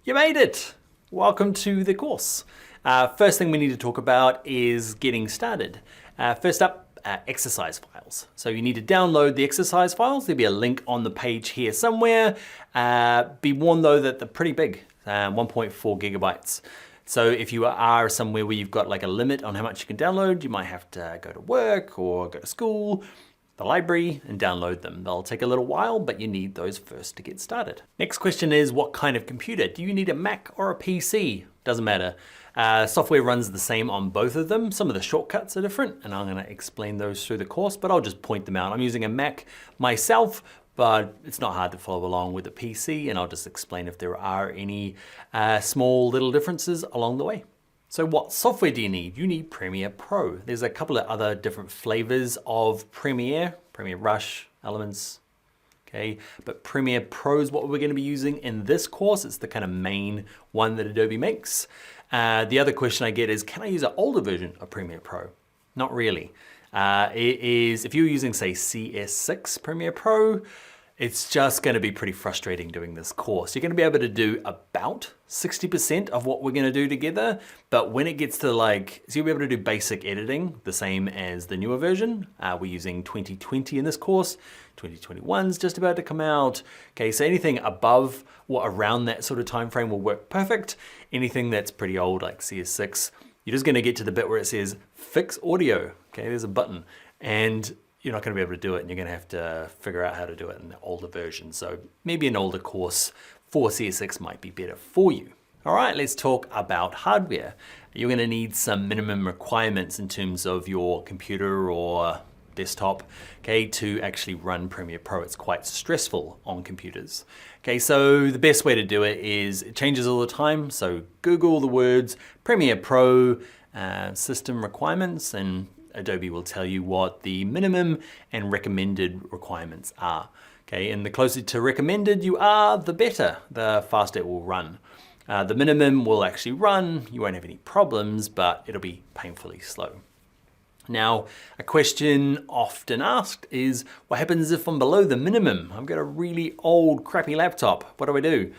You made it! Welcome to the course. First thing we need to talk about is getting started. First up, exercise files. So you need to download the exercise files. There'll be a link on the page here somewhere. Be warned though that they're pretty big, 1.4 gigabytes. So if you are somewhere where you've got like a limit on how much you can download, you might have to go to work or go to school, the library, and download them. They'll take a little while, but you need those first to get started. Next question is, what kind of computer? Do you need a Mac or a PC? Doesn't matter. Software runs the same on both of them. Some of the shortcuts are different, and I'm gonna explain those through the course, but I'll just point them out. I'm using a Mac myself, but it's not hard to follow along with a PC, and I'll just explain if there are any small little differences along the way. So what software do you need? You need Premiere Pro. There's a couple of other different flavors of Premiere, Premiere Rush, Elements, okay? But Premiere Pro is what we're gonna be using in this course. It's the kind of main one that Adobe makes. The other question I get is, can I use an older version of Premiere Pro? Not really. It is, if you're using say CS6 Premiere Pro, it's just gonna be pretty frustrating doing this course. You're gonna be able to do about 60% of what we're gonna do together, but when it gets to like, so you'll be able to do basic editing, the same as the newer version. We're using 2020 in this course. 2021's just about to come out. Okay, so anything above or around that sort of time frame will work perfect. Anything that's pretty old, like CS6, you're just gonna get to the bit where it says fix audio. Okay, there's a button, and you're not gonna be able to do it, and you're gonna have to figure out how to do it in the older version. So maybe an older course for CS6 might be better for you. All right, let's talk about hardware. You're gonna need some minimum requirements in terms of your computer or desktop, okay, to actually run Premiere Pro. It's quite stressful on computers. Okay, so the best way to do it is, it changes all the time, so Google the words Premiere Pro system requirements, and Adobe will tell you what the minimum and recommended requirements are. Okay, and the closer to recommended you are, the better, the faster it will run. The minimum will actually run, you won't have any problems, but it'll be painfully slow. Now, a question often asked is, what happens if I'm below the minimum? I've got a really old, crappy laptop. What do?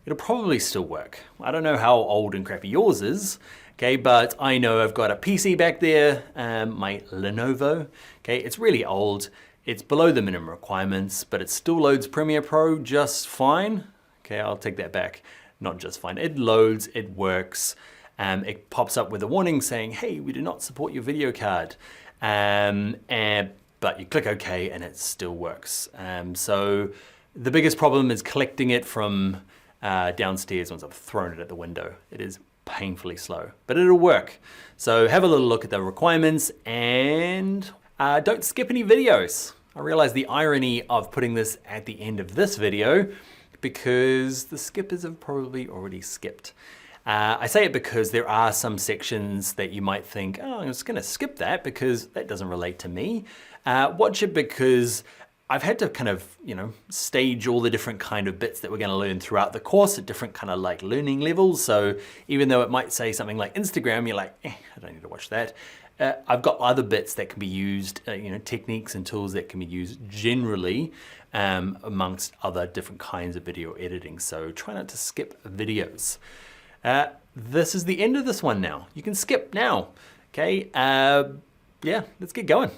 It'll probably still work. I don't know how old and crappy yours is, okay, but I know I've got a PC back there, my Lenovo, okay, it's really old. It's below the minimum requirements, but it still loads Premiere Pro just fine. Okay, I'll take that back, not just fine. It loads, it works. It pops up with a warning saying, hey, we do not support your video card. But you click OK and it still works. So the biggest problem is collecting it from downstairs once I've thrown it at the window. It is painfully slow, but it'll work. So have a little look at the requirements and don't skip any videos. I realize the irony of putting this at the end of this video because the skippers have probably already skipped. I say it because there are some sections that you might think, oh, I'm just gonna skip that because that doesn't relate to me. Watch it because I've had to kind of, stage all the different kind of bits that we're gonna learn throughout the course at different kind of like learning levels. So even though it might say something like Instagram, you're like, I don't need to watch that. I've got other bits that can be used, techniques and tools that can be used generally amongst other different kinds of video editing. So try not to skip videos. This is the end of this one now. You can skip now, okay? Yeah, let's get going.